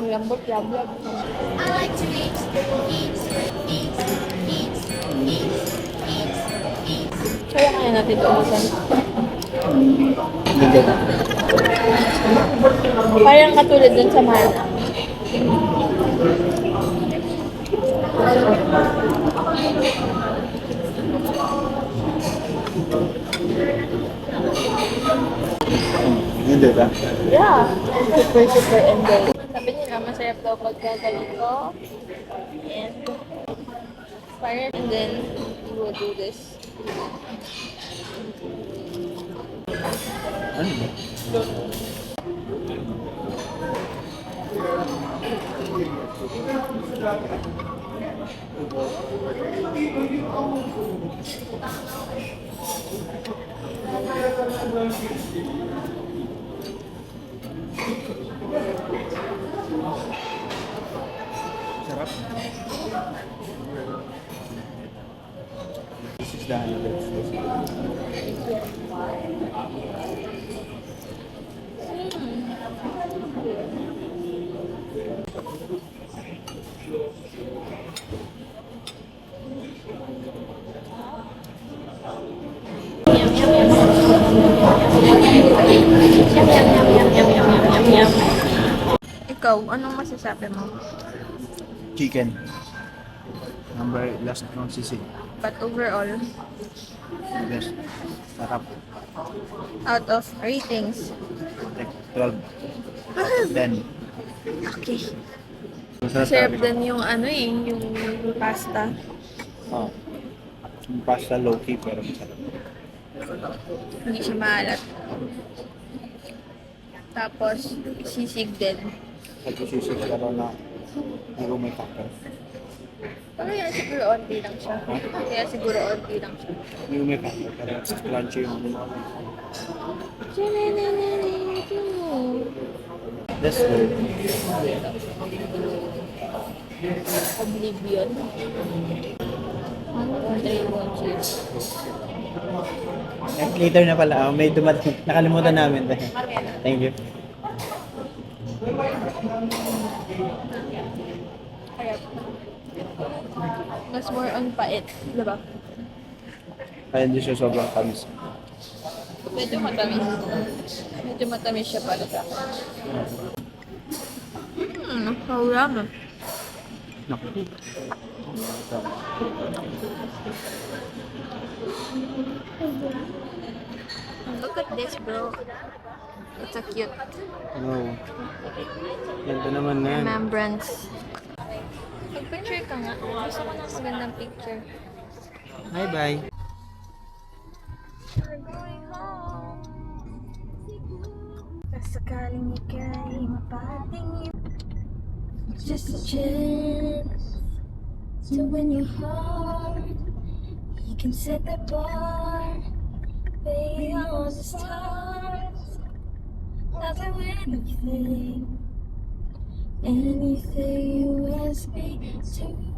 lambot, yablab. I like to eat, eat, eat, eat, eat, eat, eat. Kaya kaya natin ito ulisan. Hindi. Parang katulad dun sa mana. Hindi ba? Yeah. Super enjoy. Sabi nila, masarap daw pagka ganito. And and then we will do this. Ano ba? Sarap. This is the Ikaw, anong masasabi mo? chicken. Number last ng sisig. But overall, Best. Sarap. out of ratings, Like 12. 10. okay. Masarap Sarap talaga. din yung ano eh, yung pasta. Oh. Yung pasta low-key pero masarap. Hindi siya maalat. Tapos, sisig din. Nag-sisig pero na hindi ko may kakao. Kaya siguro onti lang siya. Kaya siguro onti lang siya. Hindi ko may kakao pero crunchy yung that's good. Oblivion. Dragon cheese. Later na pala, may dumating. Nakalimutan namin. Thank you. Kaya, mas more on pait, diba? Kaya hindi siya sobrang tamis. Medyo matamis. Medyo matamis siya para sa akin. Kaulama. Naku. Look at this, bro. It's a cute No. Ganda naman na yan. remembrance. Mag-picture ka nga. Gusto ko ng magandang picture. Bye bye. We're going home. Sakaling ika'y mapatingin. Just a chance to win your heart. You can set the bar beyond the stars. I'll do anything, anything you ask me to.